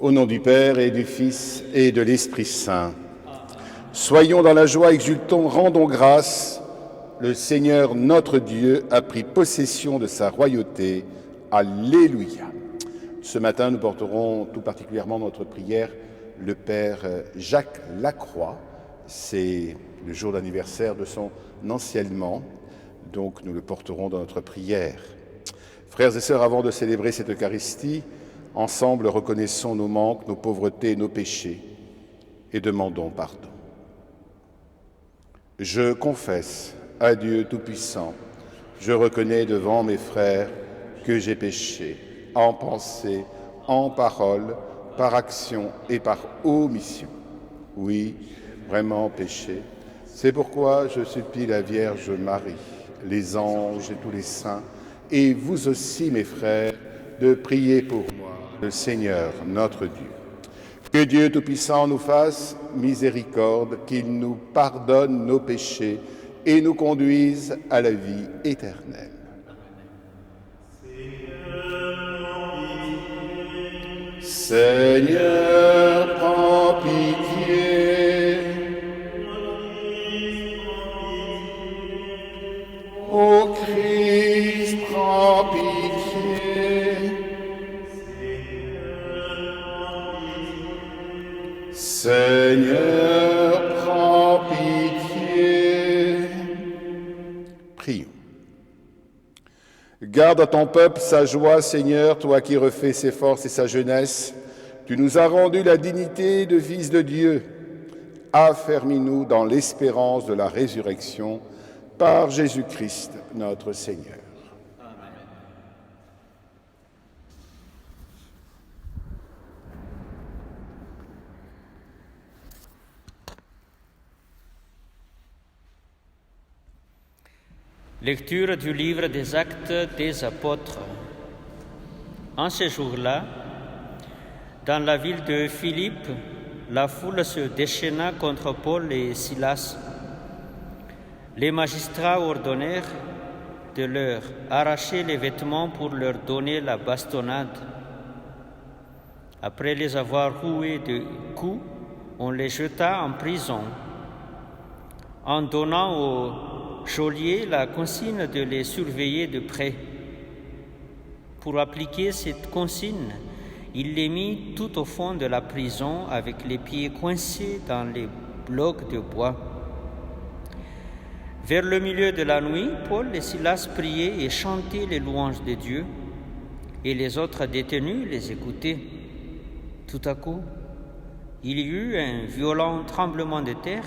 Au nom du Père et du Fils et de l'Esprit Saint. Soyons dans la joie, exultons, rendons grâce. Le Seigneur notre Dieu a pris possession de sa royauté. Alléluia. Ce matin, nous porterons tout particulièrement notre prière le Père Jacques Lacroix. C'est le jour d'anniversaire de son anciennement, donc nous le porterons dans notre prière. Frères et sœurs, avant de célébrer cette Eucharistie, ensemble reconnaissons nos manques, nos pauvretés, nos péchés et demandons pardon. Je confesse à Dieu Tout-Puissant, je reconnais devant mes frères que j'ai péché en pensée, en parole, par action et par omission. Oui, vraiment péché. C'est pourquoi je supplie la Vierge Marie, les anges et tous les saints, et vous aussi, mes frères, de prier pour moi, le Seigneur, notre Dieu. Que Dieu Tout-Puissant nous fasse miséricorde, qu'il nous pardonne nos péchés et nous conduise à la vie éternelle. Seigneur, prends pitié. Ô Christ, prends pitié. Seigneur, prends pitié. Prions. Garde à ton peuple sa joie, Seigneur, toi qui refais ses forces et sa jeunesse. Tu nous as rendu la dignité de fils de Dieu. Affermis-nous dans l'espérance de la résurrection par Jésus-Christ, notre Seigneur. Amen. Lecture du livre des Actes des Apôtres. En ce jour-là, dans la ville de Philippe, la foule se déchaîna contre Paul et Silas. Les magistrats ordonnèrent de leur arracher les vêtements pour leur donner la bastonnade. Après les avoir roués de coups, on les jeta en prison, en donnant aux geôliers la consigne de les surveiller de près. Pour appliquer cette consigne, il les mit tout au fond de la prison avec les pieds coincés dans les blocs de bois. Vers le milieu de la nuit, Paul et Silas priaient et chantaient les louanges de Dieu, et les autres détenus les écoutaient. Tout à coup, il y eut un violent tremblement de terre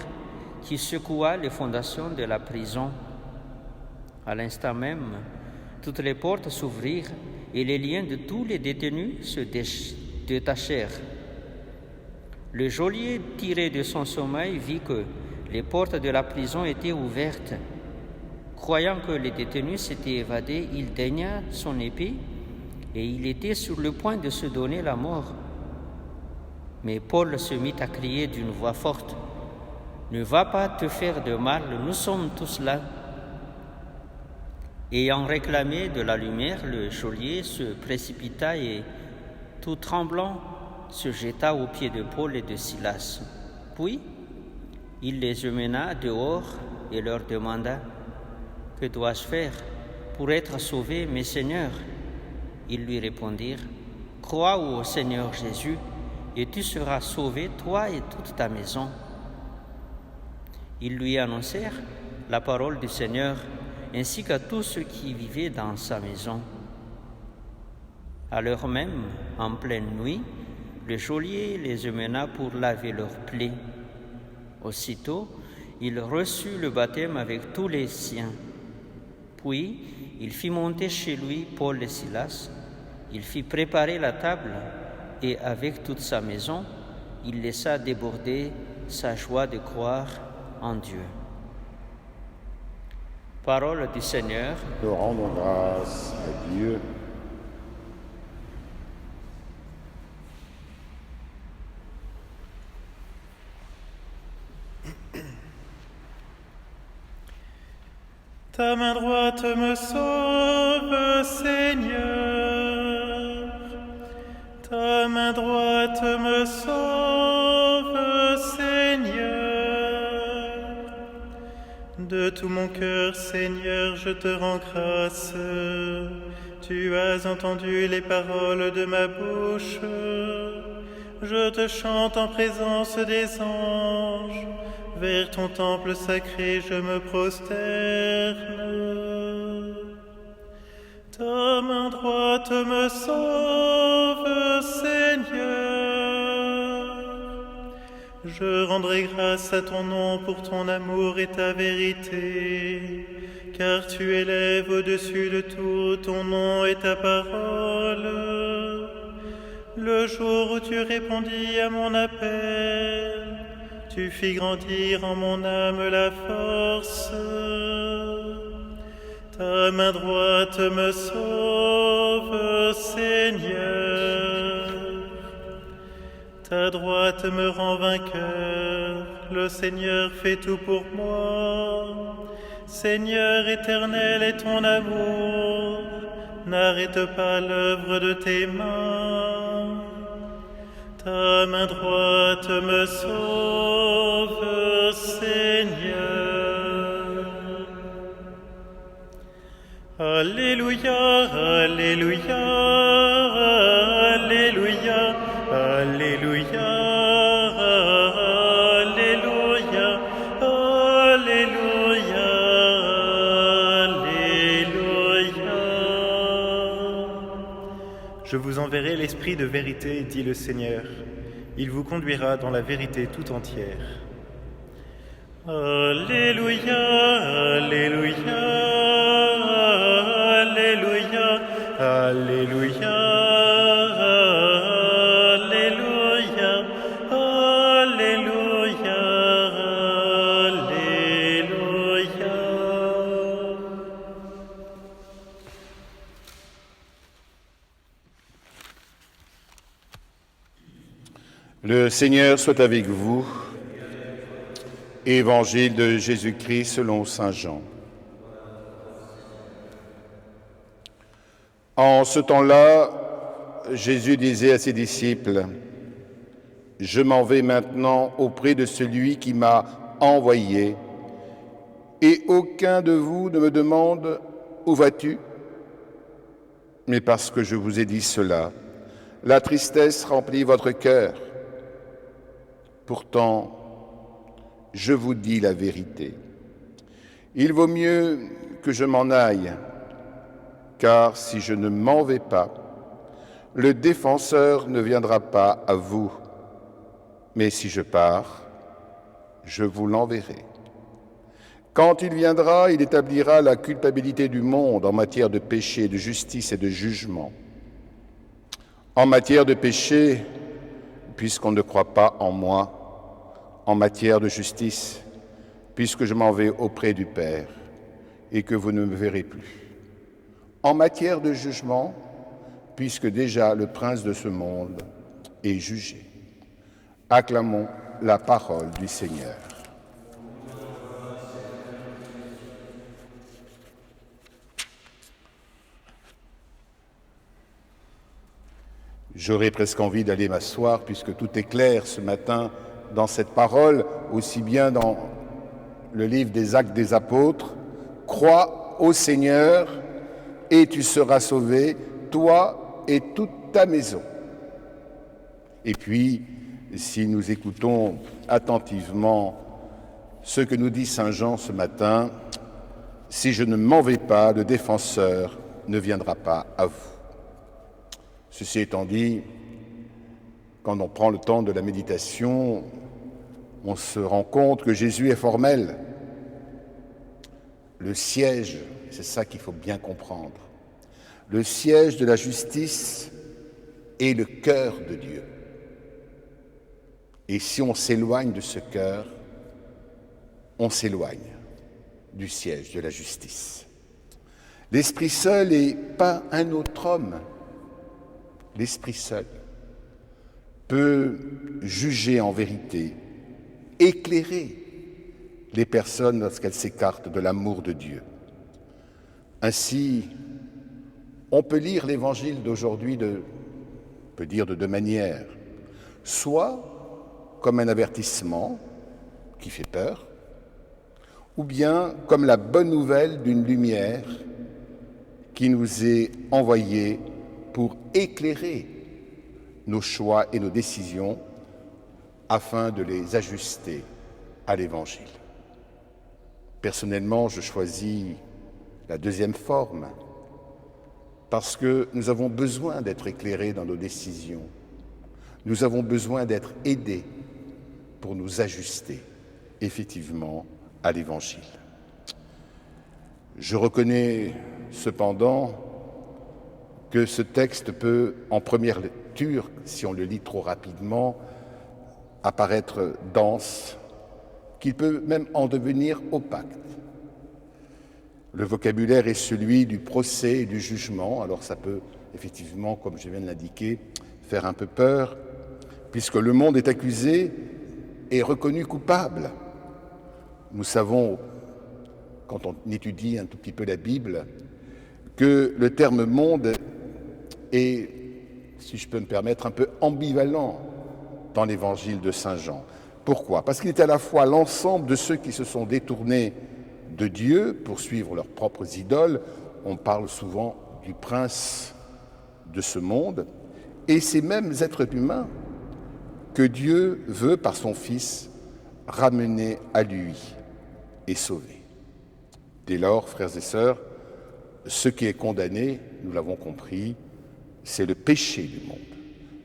qui secoua les fondations de la prison. À l'instant même, toutes les portes s'ouvrirent et les liens de tous les détenus se détachèrent. Le geôlier, tiré de son sommeil, vit que les portes de la prison étaient ouvertes. Croyant que les détenus s'étaient évadés, il daigna son épée et il était sur le point de se donner la mort. Mais Paul se mit à crier d'une voix forte : « Ne va pas te faire de mal, nous sommes tous là. » Ayant réclamé de la lumière, le geôlier se précipita et, tout tremblant, se jeta aux pieds de Paul et de Silas. Puis, il les emmena dehors et leur demanda : « Que dois-je faire pour être sauvé, mes seigneurs ?» Ils lui répondirent : « Crois au Seigneur Jésus, et tu seras sauvé, toi et toute ta maison. » Ils lui annoncèrent la parole du Seigneur, ainsi qu'à tous ceux qui vivaient dans sa maison. À l'heure même, en pleine nuit, le geôlier les emmena pour laver leurs plaies. Aussitôt, il reçut le baptême avec tous les siens. Puis, il fit monter chez lui Paul et Silas. Il fit préparer la table et, avec toute sa maison, il laissa déborder sa joie de croire en Dieu. Parole du Seigneur. Nous rendons grâce à Dieu. Ta main droite me sauve, Seigneur. Ta main droite me sauve, Seigneur. De tout mon cœur, Seigneur, je te rends grâce. Tu as entendu les paroles de ma bouche. Je te chante en présence des anges. Vers ton temple sacré, je me prosterne. Ta main droite me sauve, Seigneur. Je rendrai grâce à ton nom pour ton amour et ta vérité, car tu élèves au-dessus de tout ton nom et ta parole. Le jour où tu répondis à mon appel, tu fis grandir en mon âme la force. Ta main droite me sauve, Seigneur. Ta droite me rend vainqueur. Le Seigneur fait tout pour moi. Seigneur éternel est ton amour. N'arrête pas l'œuvre de tes mains. Ta main droite me sauve, Seigneur. Alléluia, Alléluia, Alléluia, Alléluia, Alléluia, Alléluia, Alléluia. Je vous enverrai l'Esprit de vérité, dit le Seigneur. Il vous conduira dans la vérité tout entière. Alléluia, Alléluia. Alléluia, Alléluia, Alléluia, Alléluia. Le Seigneur soit avec vous. Évangile de Jésus-Christ selon saint Jean. En ce temps-là, Jésus disait à ses disciples, « Je m'en vais maintenant auprès de celui qui m'a envoyé, et aucun de vous ne me demande « Où vas-tu » Mais parce que je vous ai dit cela, la tristesse remplit votre cœur. Pourtant, je vous dis la vérité. Il vaut mieux que je m'en aille, car si je ne m'en vais pas, le défenseur ne viendra pas à vous. Mais si je pars, je vous l'enverrai. Quand il viendra, il établira la culpabilité du monde en matière de péché, de justice et de jugement. En matière de péché, puisqu'on ne croit pas en moi. En matière de justice, puisque je m'en vais auprès du Père et que vous ne me verrez plus. En matière de jugement, puisque déjà le prince de ce monde est jugé. Acclamons la parole du Seigneur. J'aurais presque envie d'aller m'asseoir puisque tout est clair ce matin dans cette parole, aussi bien dans le livre des Actes des Apôtres. Crois au Seigneur et tu seras sauvé, toi et toute ta maison. Et puis, si nous écoutons attentivement ce que nous dit saint Jean ce matin, si je ne m'en vais pas, le défenseur ne viendra pas à vous. Ceci étant dit, quand on prend le temps de la méditation, on se rend compte que Jésus est formel. Le siège, c'est ça qu'il faut bien comprendre, le siège de la justice est le cœur de Dieu. Et si on s'éloigne de ce cœur, on s'éloigne du siège de la justice. L'Esprit seul et pas un autre homme, l'Esprit seul peut juger en vérité, éclairer les personnes lorsqu'elles s'écartent de l'amour de Dieu. Ainsi, on peut lire l'Évangile d'aujourd'hui, on peut dire de deux manières. soit comme un avertissement qui fait peur, ou bien comme la bonne nouvelle d'une lumière qui nous est envoyée pour éclairer nos choix et nos décisions afin de les ajuster à l'Évangile. Personnellement, je choisis la deuxième forme parce que nous avons besoin d'être éclairés dans nos décisions. Nous avons besoin d'être aidés pour nous ajuster effectivement à l'Évangile. Je reconnais cependant que ce texte peut, en première lecture, si on le lit trop rapidement, apparaître dense, qu'il peut même en devenir opaque. Le vocabulaire est celui du procès et du jugement, alors ça peut effectivement, comme je viens de l'indiquer, faire un peu peur, puisque le monde est accusé et reconnu coupable. Nous savons, quand on étudie un tout petit peu la Bible, que le terme « monde » est, si je peux me permettre, un peu ambivalent dans l'évangile de Saint Jean. Pourquoi? Parce qu'il est à la fois l'ensemble de ceux qui se sont détournés de Dieu pour suivre leurs propres idoles. On parle souvent du prince de ce monde, et ces mêmes êtres humains que Dieu veut, par son Fils, ramener à lui et sauver. Dès lors, frères et sœurs, ce qui est condamné, nous l'avons compris, c'est le péché du monde.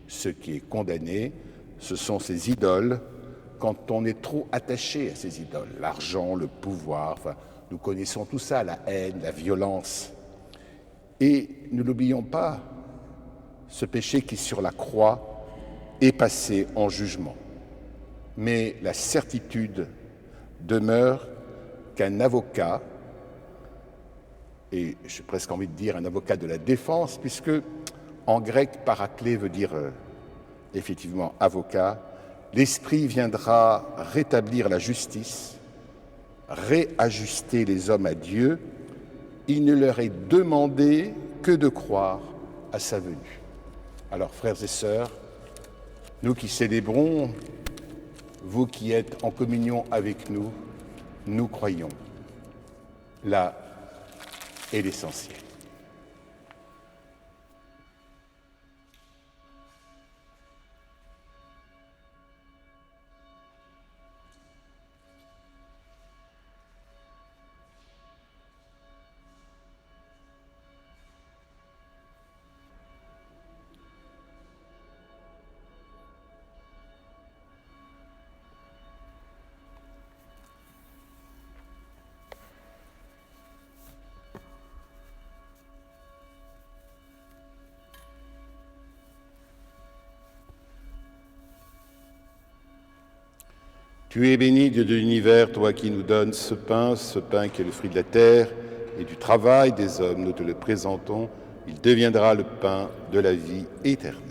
Ce qui est condamné, ce sont ces idoles, quand on est trop attaché à ces idoles, l'argent, le pouvoir, enfin, nous connaissons tout ça, la haine, la violence. Et ne l'oublions pas, ce péché qui sur la croix est passé en jugement. Mais la certitude demeure qu'un avocat, et j'ai presque envie de dire un avocat de la défense, puisque en grec, paraklé veut dire effectivement avocat, l'Esprit viendra rétablir la justice, réajuster les hommes à Dieu. Il ne leur est demandé que de croire à sa venue. Alors, frères et sœurs, nous qui célébrons, vous qui êtes en communion avec nous, nous croyons. Là est l'essentiel. Tu es béni, Dieu de l'univers, toi qui nous donnes ce pain qui est le fruit de la terre et du travail des hommes, nous te le présentons, il deviendra le pain de la vie éternelle.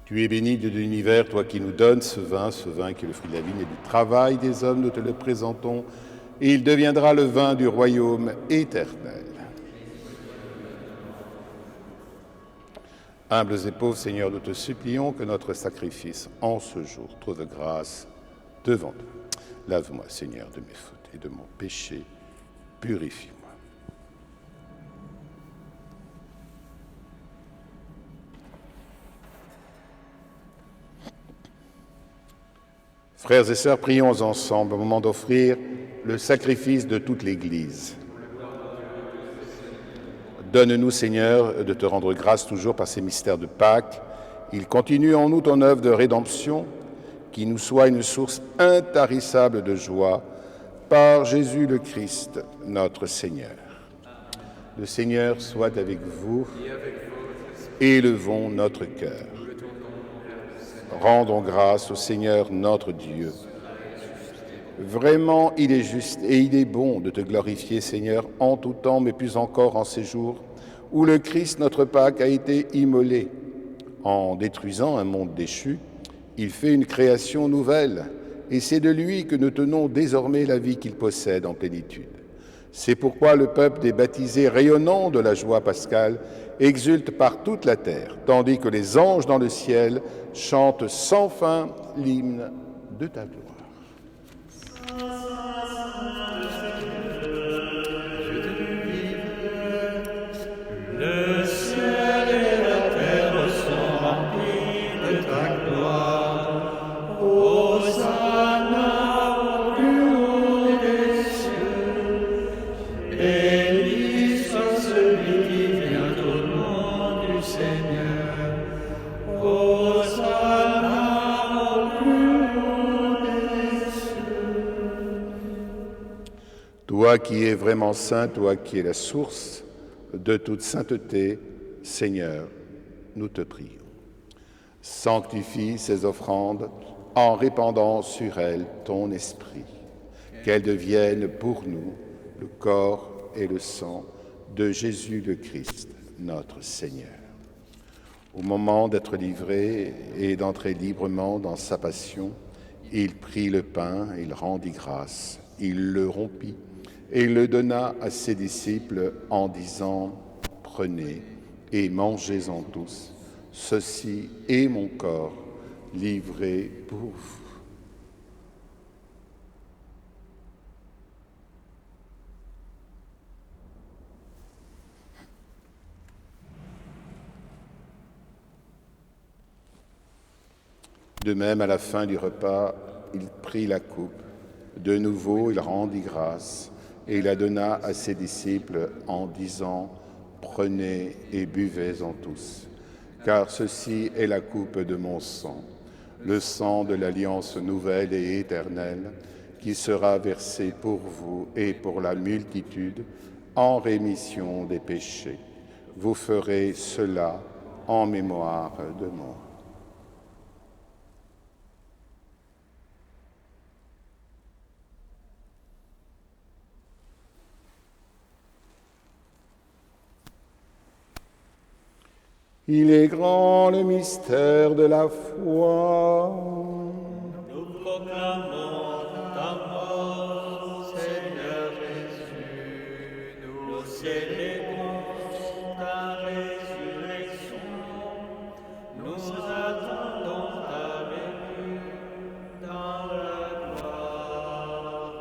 Tu es béni, Dieu de l'univers, toi qui nous donnes ce vin qui est le fruit de la vigne et du travail des hommes, nous te le présentons, et il deviendra le vin du royaume éternel. Humbles et pauvres, Seigneur, nous te supplions que notre sacrifice en ce jour trouve grâce devant toi. Lave-moi, Seigneur, de mes fautes et de mon péché. Purifie-moi. Frères et sœurs, prions ensemble au moment d'offrir le sacrifice de toute l'Église. Donne-nous, Seigneur, de te rendre grâce toujours par ces mystères de Pâques. Il continue en nous ton œuvre de rédemption, qui nous soit une source intarissable de joie, par Jésus le Christ, notre Seigneur. Le Seigneur soit avec vous. Élevons notre cœur. Rendons grâce au Seigneur notre Dieu. Vraiment, il est juste et il est bon de te glorifier, Seigneur, en tout temps, mais plus encore en ces jours où le Christ, notre Pâque, a été immolé. En détruisant un monde déchu, il fait une création nouvelle, et c'est de lui que nous tenons désormais la vie qu'il possède en plénitude. C'est pourquoi le peuple des baptisés, rayonnant de la joie pascale, exulte par toute la terre, tandis que les anges dans le ciel chantent sans fin l'hymne de ta gloire. Le ciel et la terre sont remplis de ta gloire. Hosanna au plus haut des cieux. Béni soit celui qui vient au nom du Seigneur. Hosanna au plus haut des cieux. Toi qui es vraiment saint, toi qui es la source de toute sainteté, Seigneur, nous te prions. Sanctifie ces offrandes en répandant sur elles ton esprit, qu'elles deviennent pour nous le corps et le sang de Jésus le Christ, notre Seigneur. Au moment d'être livré et d'entrer librement dans sa passion, il prit le pain, il rendit grâce, il le rompit et il le donna à ses disciples en disant « Prenez et mangez-en tous, ceci est mon corps livré pour vous. » De même, à la fin du repas, il prit la coupe. De nouveau, il rendit grâce et il la donna à ses disciples en disant « Prenez et buvez-en tous, car ceci est la coupe de mon sang, le sang de l'alliance nouvelle et éternelle, qui sera versé pour vous et pour la multitude en rémission des péchés. Vous ferez cela en mémoire de moi. » Il est grand le mystère de la foi. Nous proclamons ta mort, Seigneur Jésus. Nous célébrons ta résurrection. Nous attendons ta venue dans la gloire.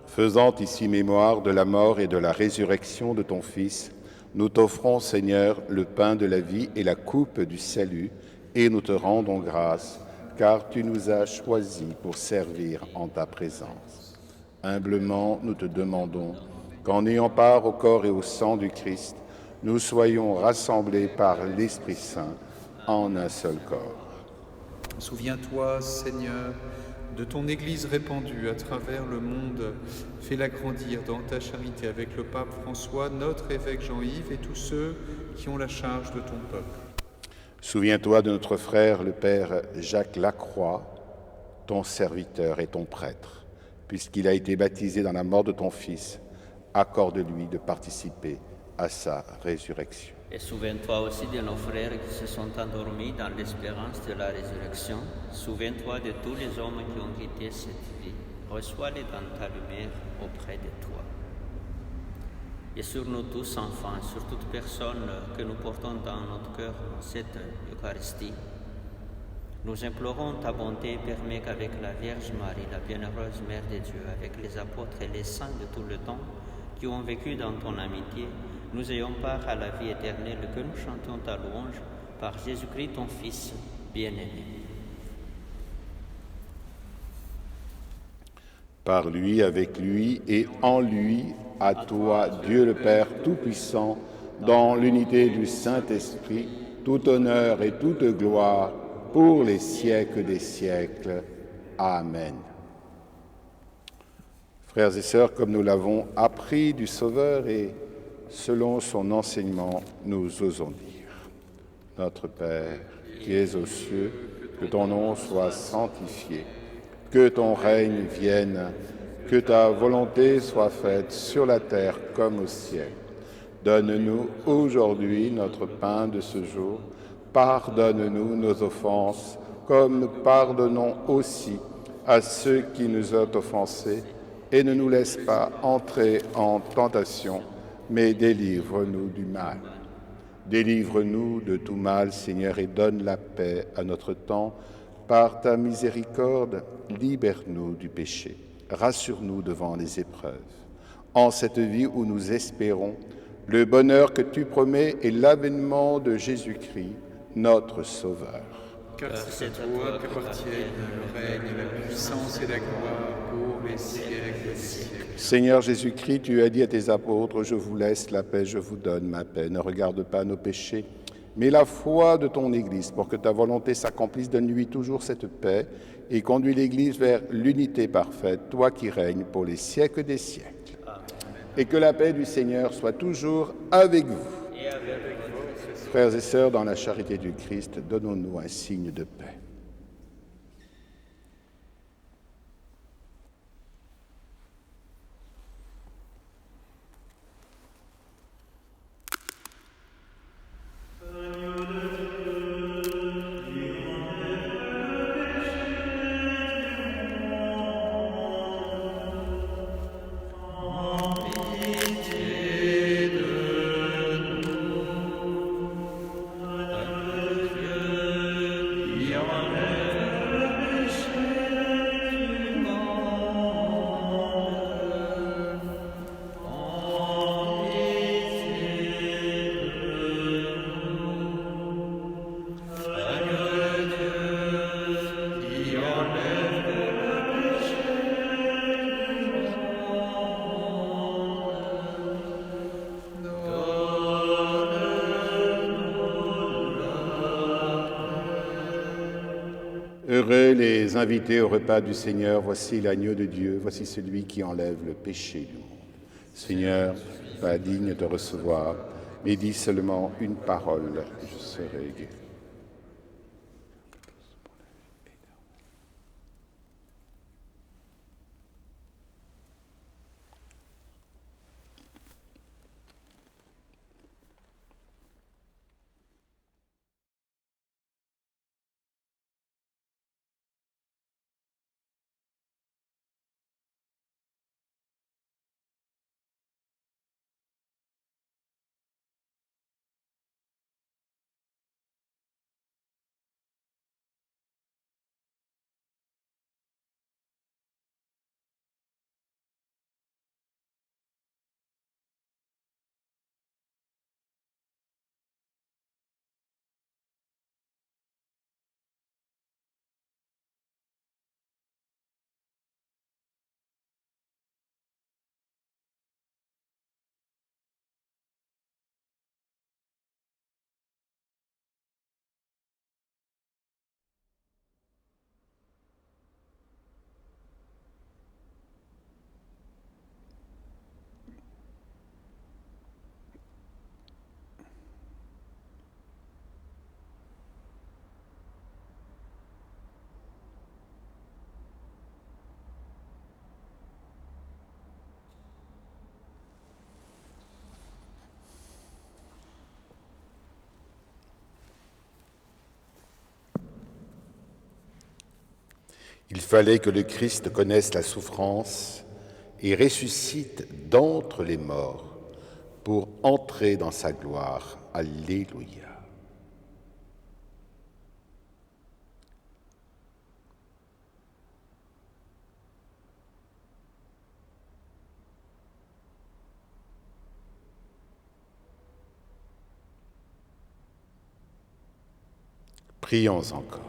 Faisant ici mémoire de la mort et de la résurrection de ton Fils, nous t'offrons, Seigneur, le pain de la vie et la coupe du salut, et nous te rendons grâce, car tu nous as choisis pour servir en ta présence. Humblement, nous te demandons qu'en ayant part au corps et au sang du Christ, nous soyons rassemblés par l'Esprit Saint en un seul corps. Souviens-toi, Seigneur, de ton Église répandue à travers le monde. Fais-la grandir dans ta charité avec le pape François, notre évêque Jean-Yves et tous ceux qui ont la charge de ton peuple. Souviens-toi de notre frère, le Père Jacques Lacroix, ton serviteur et ton prêtre, puisqu'il a été baptisé dans la mort de ton Fils. Accorde-lui de participer à sa résurrection. Et souviens-toi aussi de nos frères qui se sont endormis dans l'espérance de la résurrection. Souviens-toi de tous les hommes qui ont quitté cette vie. Reçois-les dans ta lumière auprès de toi. Et sur nous tous, enfants, sur toute personne que nous portons dans notre cœur en cette Eucharistie, nous implorons ta bonté. Permets qu'avec la Vierge Marie, la bienheureuse Mère de Dieu, avec les apôtres et les saints de tout le temps qui ont vécu dans ton amitié, nous ayons part à la vie éternelle, que nous chantions ta louange par Jésus-Christ, ton Fils bien-aimé. Par lui, avec lui et en lui, à toi, Dieu le Père Tout-Puissant, dans l'unité du Saint-Esprit, tout honneur et toute gloire pour les siècles des siècles. Amen. Frères et sœurs, comme nous l'avons appris du Sauveur et selon son enseignement, nous osons dire : Notre Père, qui es aux cieux, que ton nom soit sanctifié, que ton règne vienne, que ta volonté soit faite sur la terre comme au ciel. Donne-nous aujourd'hui notre pain de ce jour. Pardonne-nous nos offenses, comme nous pardonnons aussi à ceux qui nous ont offensés. et ne nous laisse pas entrer en tentation, mais délivre-nous du mal. Délivre-nous de tout mal, Seigneur, et donne la paix à notre temps. Par ta miséricorde, libère-nous du péché. Rassure-nous devant les épreuves. En cette vie où nous espérons le bonheur que tu promets et l'avènement de Jésus-Christ, notre Sauveur. Car c'est à toi qu'appartiennent le règne, la puissance et la gloire pour les siècles des siècles. Seigneur Jésus-Christ, tu as dit à tes apôtres, je vous laisse la paix, je vous donne ma paix. Ne regarde pas nos péchés, mais la foi de ton Église, pour que ta volonté s'accomplisse. Donne-lui toujours cette paix et conduis l'Église vers l'unité parfaite, toi qui règnes pour les siècles des siècles. Amen. Et que la paix du Seigneur soit toujours avec vous. Et avec vous. Frères et sœurs, dans la charité du Christ, donnons-nous un signe de paix. Heureux les invités au repas du Seigneur, voici l'agneau de Dieu, voici celui qui enlève le péché du monde. Seigneur, pas digne de te recevoir, mais dis seulement une parole, je serai guéri. Il fallait que le Christ connaisse la souffrance et ressuscite d'entre les morts pour entrer dans sa gloire. Alléluia. Prions encore.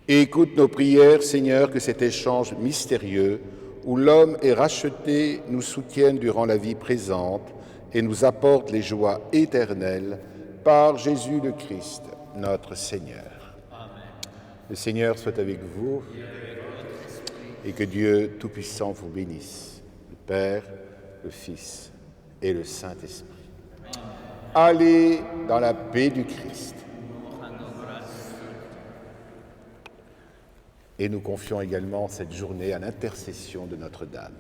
Écoute nos prières, Seigneur, que cet échange mystérieux où l'homme est racheté nous soutienne durant la vie présente et nous apporte les joies éternelles par Jésus le Christ, notre Seigneur. Amen. Le Seigneur soit avec vous et que Dieu Tout-Puissant vous bénisse, le Père, le Fils et le Saint-Esprit. Allez dans la paix du Christ. Et nous confions également cette journée à l'intercession de Notre-Dame.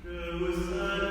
Je vous salue.